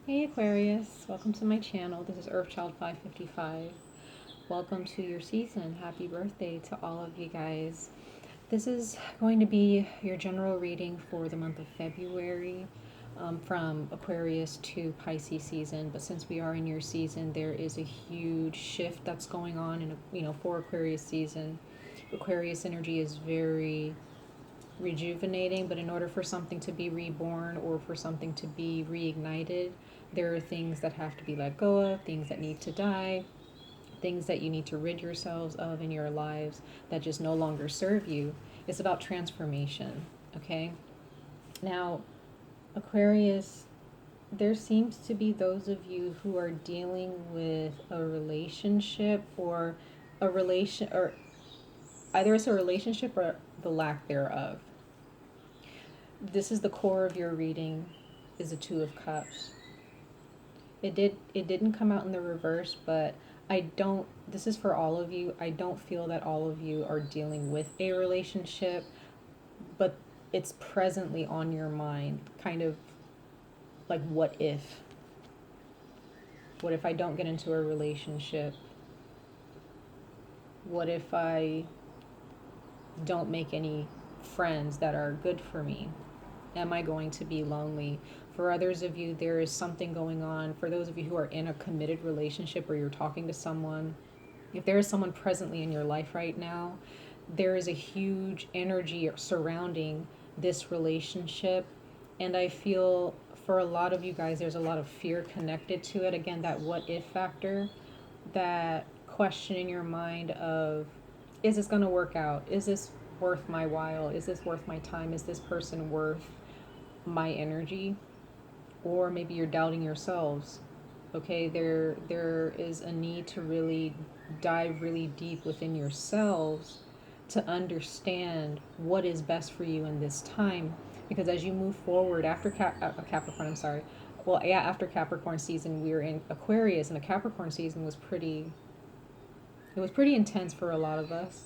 Hey Aquarius, welcome to my channel. This is 𝑍𝑊𝋼𝑧𝑐555. Welcome to your season. Happy birthday to all of you guys. This is going to be your general reading for the month of February, from Aquarius to Pisces season. But since we are in your season, there is a huge shift that's going on for Aquarius season. Aquarius energy is very rejuvenating, but in order for something to be reborn or for something to be reignited, there are things that have to be let go of, things that need to die, things that you need to rid yourselves of in your lives that just no longer serve you. It's about transformation, okay? Now, Aquarius, there seems to be those of you who are dealing with a relationship or either it's a relationship or the lack thereof. This is the core of your reading, is the Two of Cups. It didn't come out in the reverse, but this is for all of you. I don't feel that all of you are dealing with a relationship, but it's presently on your mind, kind of like what if? What if I don't get into a relationship? What if I don't make any friends that are good for me? Am I going to be lonely? For others of you, there is something going on. For those of you who are in a committed relationship or you're talking to someone, if there is someone presently in your life right now, there is a huge energy surrounding this relationship. And I feel for a lot of you guys, there's a lot of fear connected to it. Again, that what if factor, that question in your mind of, is this going to work out? Is this worth my while? Is this worth my time? Is this person worth my energy? Or maybe you're doubting yourselves. Okay, there is a need to really dive really deep within yourselves to understand what is best for you in this time, because as you move forward after Capricorn, I'm sorry. Well, yeah, after Capricorn season, we were in Aquarius, and the Capricorn season was pretty intense for a lot of us.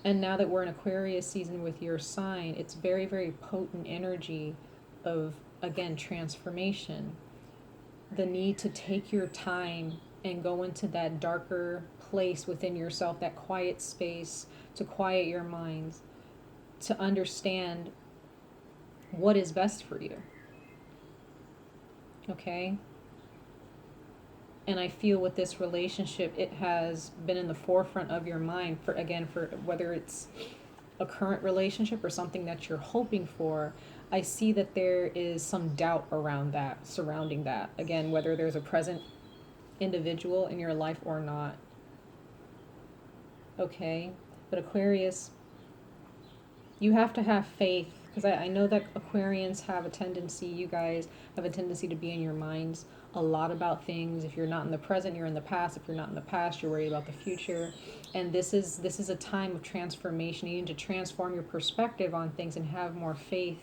And now that we're in Aquarius season with your sign, it's very, very potent energy of, again, transformation. The need to take your time and go into that darker place within yourself, that quiet space, to quiet your minds, to understand what is best for you. Okay? And I feel with this relationship, it has been in the forefront of your mind for whether it's a current relationship or something that you're hoping for. I see that there is some doubt surrounding that. Again, whether there's a present individual in your life or not. Okay? But Aquarius, you have to have faith, because I know that Aquarians have a tendency, you guys have a tendency to be in your minds a lot about things. If you're not in the present, you're in the past. If you're not in the past, you're worried about the future. And this is a time of transformation. You need to transform your perspective on things and have more faith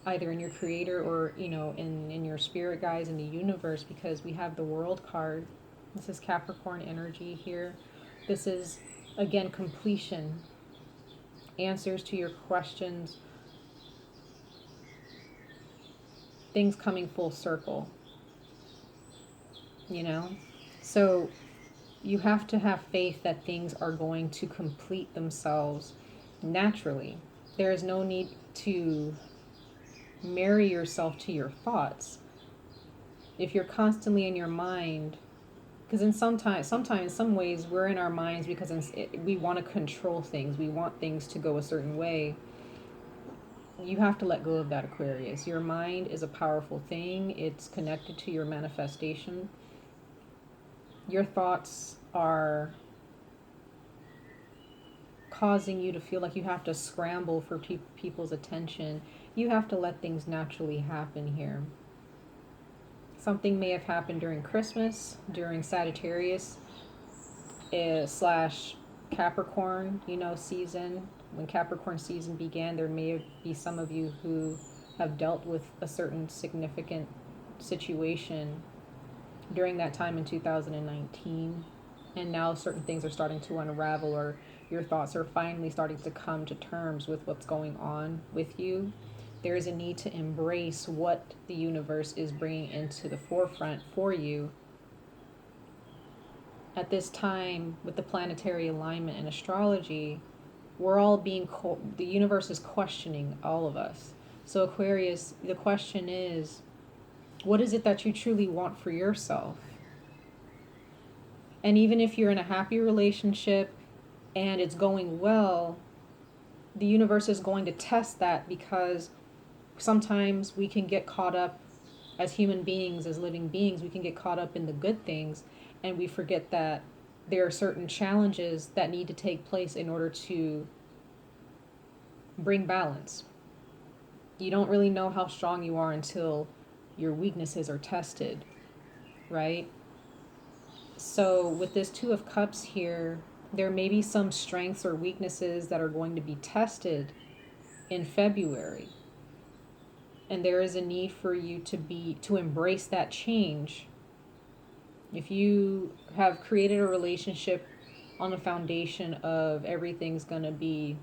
either in your creator or, in your spirit guides in the universe, because we have the World card. This is Capricorn energy here. This is, again, completion, answers to your questions, things coming full circle. So you have to have faith that things are going to complete themselves naturally. There is no need to marry yourself to your thoughts. If you're constantly in your mind, because sometimes in some ways we're in our minds because we want to control things, we want things to go a certain way. You have to let go of that, Aquarius. Your mind is a powerful thing. It's connected to your manifestation. Your thoughts are causing you to feel like you have to scramble for people's attention. You have to let things naturally happen here. Something may have happened during Christmas, during Sagittarius / Capricorn, season. When Capricorn season began, there may be some of you who have dealt with a certain significant situation during that time in 2019, and now certain things are starting to unravel, or your thoughts are finally starting to come to terms with what's going on with you. There is a need to embrace what the universe is bringing into the forefront for you. At this time, with the planetary alignment and astrology, we're all being, the universe is questioning all of us. So Aquarius, the question is, what is it that you truly want for yourself? And even if you're in a happy relationship and it's going well, the universe is going to test that, because sometimes we can get caught up as human beings, as living beings, we can get caught up in the good things, and we forget that there are certain challenges that need to take place in order to bring balance. You don't really know how strong you are until your weaknesses are tested, right? So with this Two of Cups here, there may be some strengths or weaknesses that are going to be tested in February. And there is a need for you to embrace that change. If you have created a relationship on a foundation of everything's going to be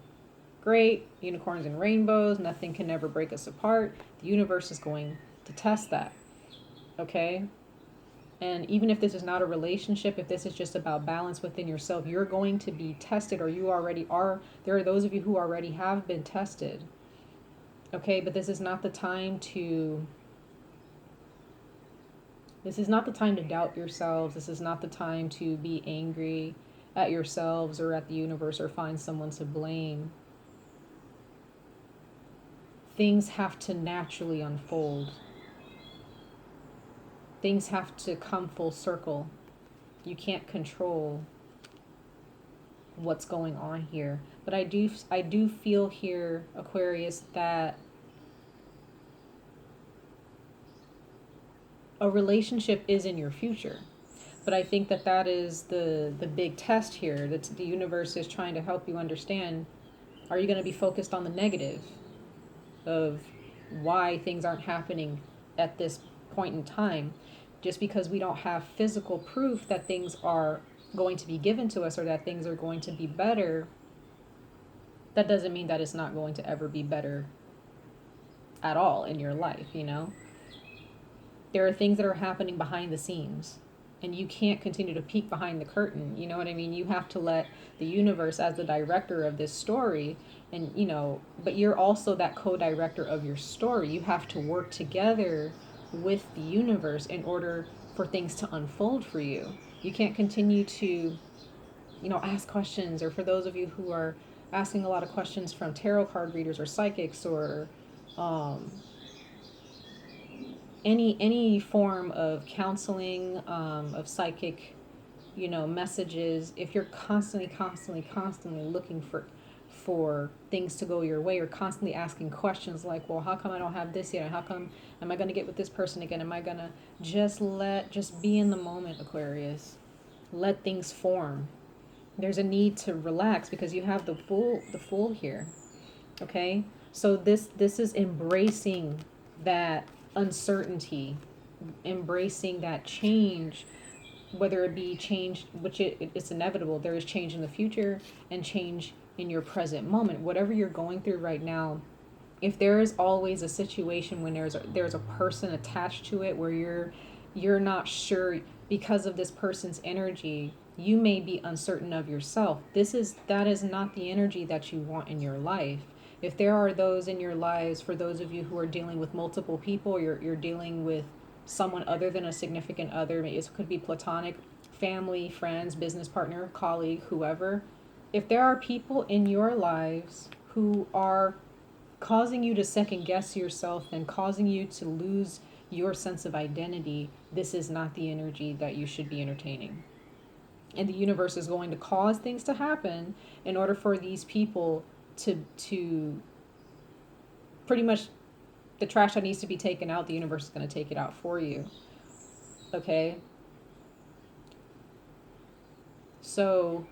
great, unicorns and rainbows, nothing can ever break us apart, the universe is going to test that. Okay? And even if this is not a relationship, if this is just about balance within yourself, you're going to be tested, or you already are. There are those of you who already have been tested. Okay, but this is not the time to doubt yourselves. This is not the time to be angry at yourselves or at the universe or find someone to blame. Things have to naturally unfold. Things have to come full circle. You can't control what's going on here. But I do feel here, Aquarius, that a relationship is in your future. But I think that is the big test here. That the universe is trying to help you understand. Are you going to be focused on the negative of why things aren't happening at this point in time? Just because we don't have physical proof that things are going to be given to us or that things are going to be better, that doesn't mean that it's not going to ever be better at all in your life, you know? There are things that are happening behind the scenes, and you can't continue to peek behind the curtain, you know what I mean? You have to let the universe, as the director of this story, and but you're also that co-director of your story. You have to work together with the universe in order for things to unfold for you. You can't continue to, ask questions, or for those of you who are asking a lot of questions from tarot card readers or psychics or any form of counseling, of psychic, messages. If you're constantly looking for things to go your way, or constantly asking questions like, well, how come I don't have this yet? How come, am I going to get with this person again? Am I going to just be in the moment, Aquarius? Let things form. There's a need to relax because you have the fool here. Okay? So this is embracing that uncertainty, embracing that change, whether it be change, which it's inevitable. There is change in the future and change in your present moment. Whatever you're going through right now, if there is always a situation when there's a person attached to it where you're not sure because of this person's energy, you may be uncertain of yourself. That is not the energy that you want in your life. If there are those in your lives, for those of you who are dealing with multiple people, you're dealing with someone other than a significant other, it could be platonic, family, friends, business partner, colleague, whoever. If there are people in your lives who are causing you to second guess yourself and causing you to lose your sense of identity, this is not the energy that you should be entertaining. And the universe is going to cause things to happen in order for these people to pretty much, the trash that needs to be taken out, the universe is going to take it out for you. Okay? So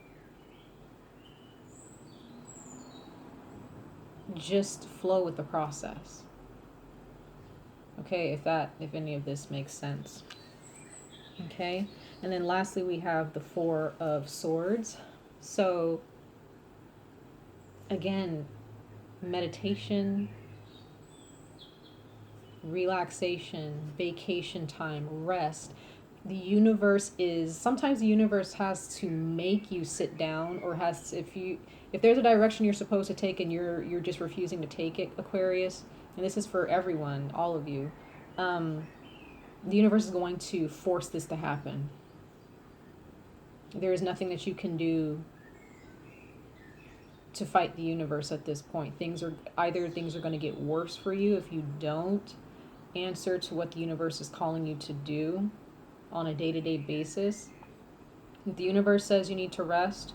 just flow with the process. Okay, if any of this makes sense. Okay? And then lastly, we have the Four of Swords. So again, meditation, relaxation, vacation time, rest. The universe is, sometimes the universe has to make you sit down, or has, if there's a direction you're supposed to take and you're just refusing to take it, Aquarius, and this is for everyone, all of you, the universe is going to force this to happen. There is nothing that you can do to fight the universe at this point. Things are going to get worse for you if you don't answer to what the universe is calling you to do on a day-to-day basis. If the universe says you need to rest,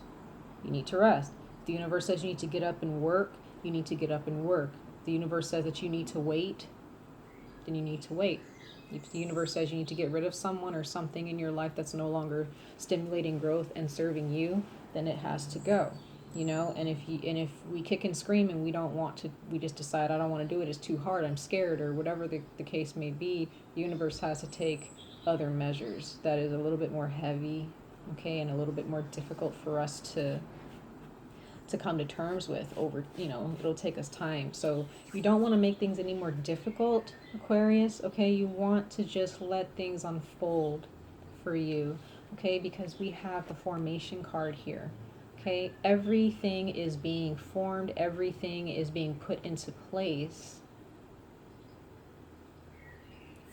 you need to rest. If the universe says you need to get up and work, you need to get up and work. If the universe says that you need to wait, then you need to wait. If the universe says you need to get rid of someone or something in your life that's no longer stimulating growth and serving you, then it has to go. You know, and if we kick and scream and we don't want to, we just decide, I don't want to do it, it's too hard, I'm scared, or whatever the case may be, the universe has to take other measures that is a little bit more heavy, okay, and a little bit more difficult for us to come to terms with over, you know, it'll take us time. So you don't want to make things any more difficult, Aquarius, okay? You want to just let things unfold for you, okay? Because we have the formation card here. Okay, everything is being formed, everything is being put into place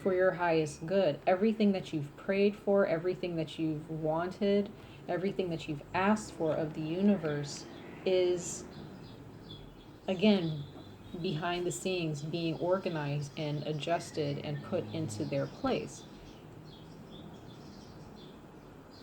for your highest good. Everything that you've prayed for, everything that you've wanted, everything that you've asked for of the universe is, again, behind the scenes being organized and adjusted and put into their place.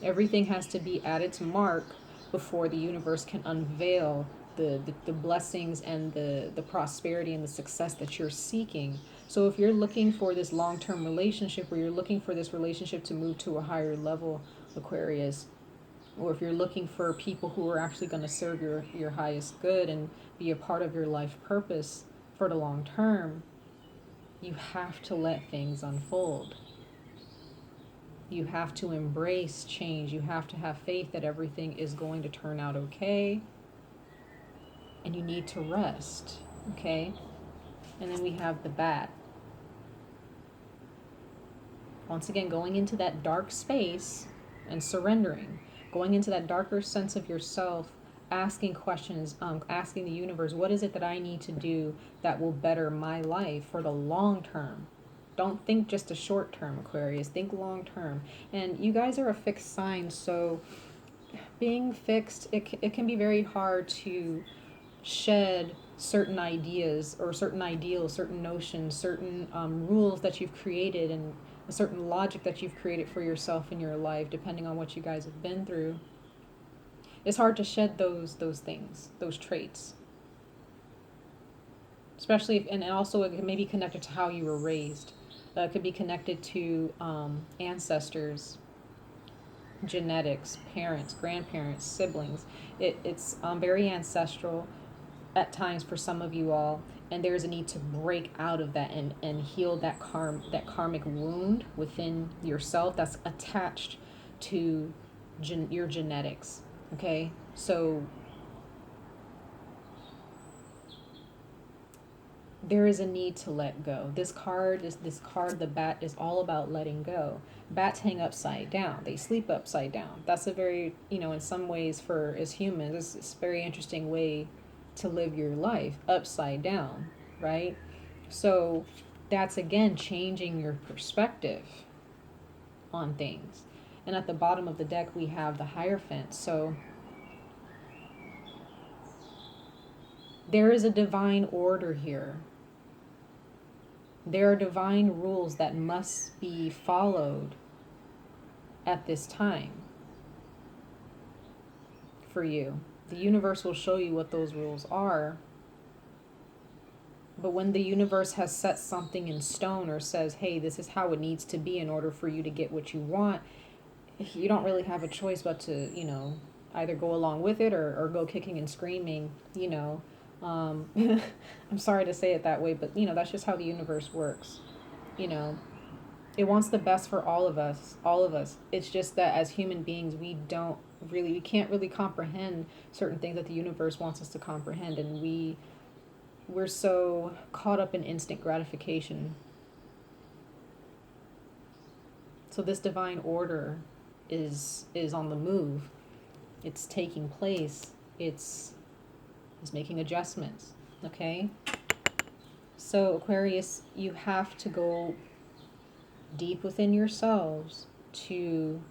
Everything has to be at its mark before the universe can unveil the blessings and the prosperity and the success that you're seeking. So if you're looking for this long-term relationship, or you're looking for this relationship to move to a higher level, Aquarius, or if you're looking for people who are actually going to serve your highest good and be a part of your life purpose for the long term, you have to let things unfold. You have to embrace change. You have to have faith that everything is going to turn out okay. And you need to rest, okay? And then we have the bat. Once again, going into that dark space and surrendering. Going into that darker sense of yourself, asking questions, asking the universe, what is it that I need to do that will better my life for the long term? Don't think just a short term, Aquarius. Think long term. And you guys are a fixed sign, so being fixed, it can be very hard to shed certain ideas or certain ideals, certain notions, certain rules that you've created, and a certain logic that you've created for yourself in your life, depending on what you guys have been through. It's hard to shed those things, those traits. Especially if, and also it may be connected to how you were raised. It could be connected to ancestors, genetics, parents, grandparents, siblings. It's very ancestral at times for some of you all, and there's a need to break out of that and heal that karmic wound within yourself that's attached to your genetics. Okay, so there is a need to let go. This card, the bat, is all about letting go. Bats hang upside down. They sleep upside down. That's a very, in some ways, for as humans, it's a very interesting way to live your life, upside down, right? So that's, again, changing your perspective on things. And at the bottom of the deck, we have the Hierophant. So there is a divine order here. There are divine rules that must be followed at this time for you. The universe will show you what those rules are. But when the universe has set something in stone or says, hey, this is how it needs to be in order for you to get what you want, you don't really have a choice but to, either go along with it or go kicking and screaming, I'm sorry to say it that way, but that's just how the universe works. It wants the best for all of us. It's just that as human beings, we can't really comprehend certain things that the universe wants us to comprehend, and we're so caught up in instant gratification So this divine order is on the move. It's taking place. It's making adjustments. Okay? So Aquarius, you have to go deep within yourselves to,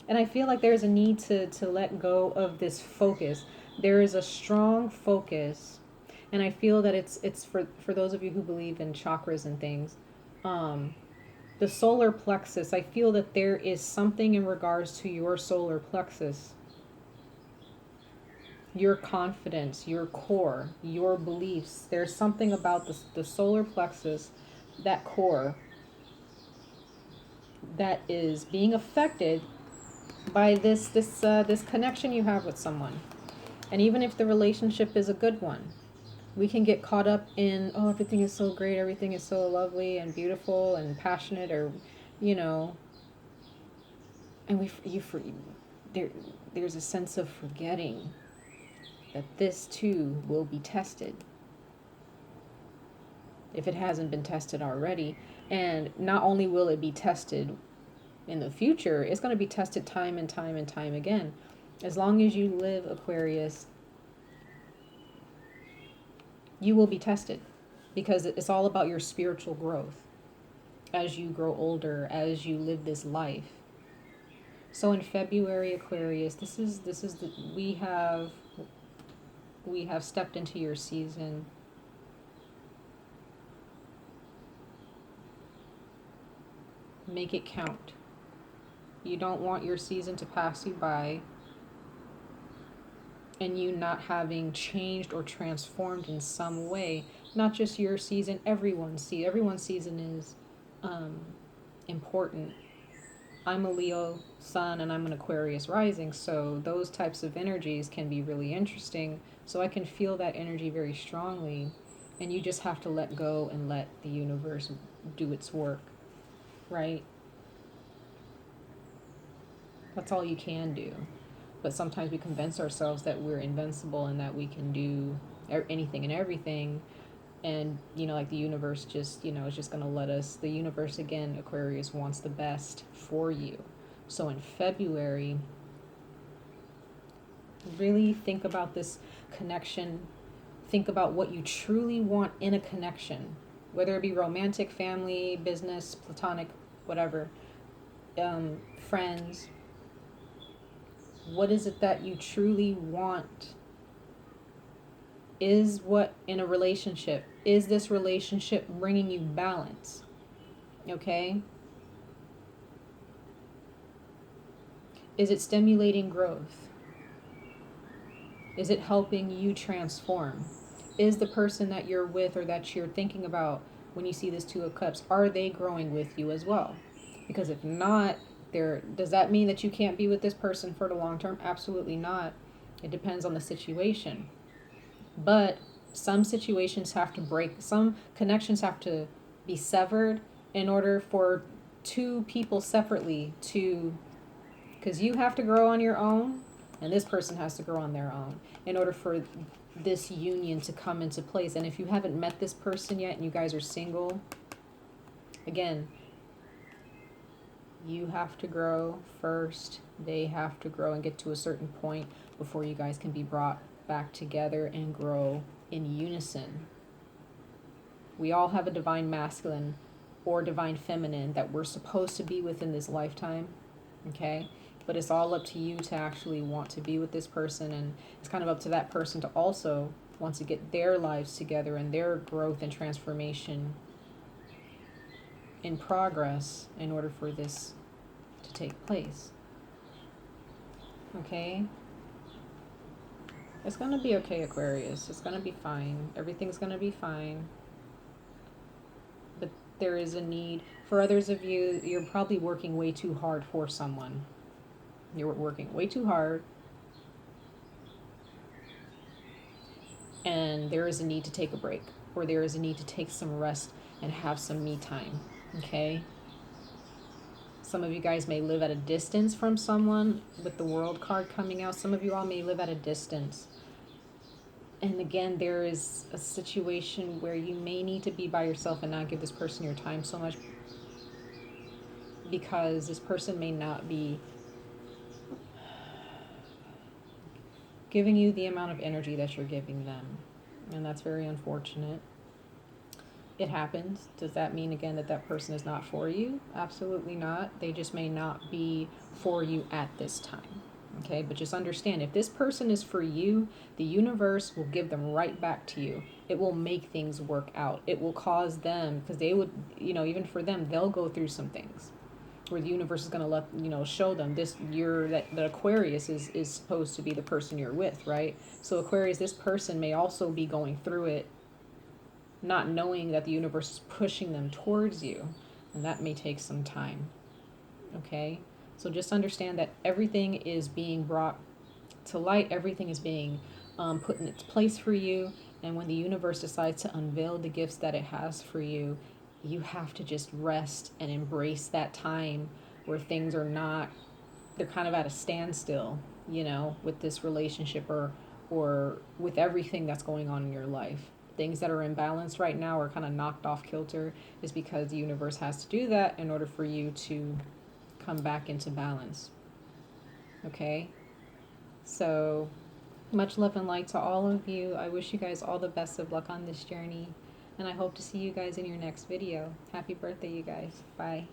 and I feel like there's a need to let go of this focus. There is a strong focus, and I feel that it's for those of you who believe in chakras and things, the solar plexus, I feel that there is something in regards to your solar plexus, your confidence, your core, your beliefs. There's something about the solar plexus, that core, that is being affected by this connection you have with someone. And even if the relationship is a good one, we can get caught up in, oh, everything is so great, everything is so lovely and beautiful and passionate, or, you know, and there's a sense of forgetting that this too will be tested, if it hasn't been tested already. And not only will it be tested in the future, it's going to be tested time and time and time again. As long as you live, Aquarius, you will be tested, because it's all about your spiritual growth as you grow older, as you live this life. So in February, Aquarius, this is we have stepped into your season. Make it count. You don't want your season to pass you by and you not having changed or transformed in some way. Not just your season, everyone's season is important. I'm a Leo sun and I'm an Aquarius rising, so those types of energies can be really interesting. So I can feel that energy very strongly, and you just have to let go and let the universe do its work, right? That's all you can do. But sometimes we convince ourselves that we're invincible and that we can do anything and everything. And, you know, like the universe just, you know, is just going to let us. The universe, again, Aquarius, wants the best for you. So in February, really think about this connection. Think about what you truly want in a connection, whether it be romantic, family, business, platonic, whatever, friends. What is it that you truly want? Is what in a relationship, is this relationship bringing you balance? Okay? Is it stimulating growth? Is it helping you transform? Is the person that you're with or that you're thinking about when you see this Two of Cups, are they growing with you as well? Because if not, does that mean that you can't be with this person for the long term? Absolutely not. It depends on the situation. But some situations have to break, some connections have to be severed in order for two people separately to, because you have to grow on your own and this person has to grow on their own in order for this union to come into place. And if you haven't met this person yet and you guys are single, again, you have to grow first. They have to grow and get to a certain point before you guys can be brought back together and grow in unison. We all have a divine masculine or divine feminine that we're supposed to be with in this lifetime, okay? But it's all up to you to actually want to be with this person, and it's kind of up to that person to also want to get their lives together and their growth and transformation in progress in order for this to take place. Okay? It's going to be okay, Aquarius. It's going to be fine. Everything's going to be fine. But there is a need. For others of you, you're probably working way too hard for someone. You're working way too hard. And there is a need to take a break. Or there is a need to take some rest and have some me time. Okay? Some of you guys may live at a distance from someone with the World card coming out. Some of you all may live at a distance. And again, there is a situation where you may need to be by yourself and not give this person your time so much. because this person may not be giving you the amount of energy that you're giving them. And that's very unfortunate. It happens. Does that mean, again, that that person is not for you? Absolutely not. They just may not be for you at this time. Okay, but just understand, if this person is for you, the universe will give them right back to you. It will make things work out. It will cause them, because they would, even for them, they'll go through some things where the universe is going to let, show them this, that Aquarius is supposed to be the person you're with, right? So Aquarius, this person may also be going through it, not knowing that the universe is pushing them towards you, and that may take some time. Okay, so just understand that everything is being brought to light, everything is being put in its place for you, and when the universe decides to unveil the gifts that it has for you, you have to just rest and embrace that time where things are not, they're kind of at a standstill, with this relationship or with everything that's going on in your life. Things that are imbalanced right now are kind of knocked off kilter, is because the universe has to do that in order for you to come back into balance. Okay? So much love and light to all of you. I wish you guys all the best of luck on this journey, and I hope to see you guys in your next video. Happy birthday, you guys. Bye.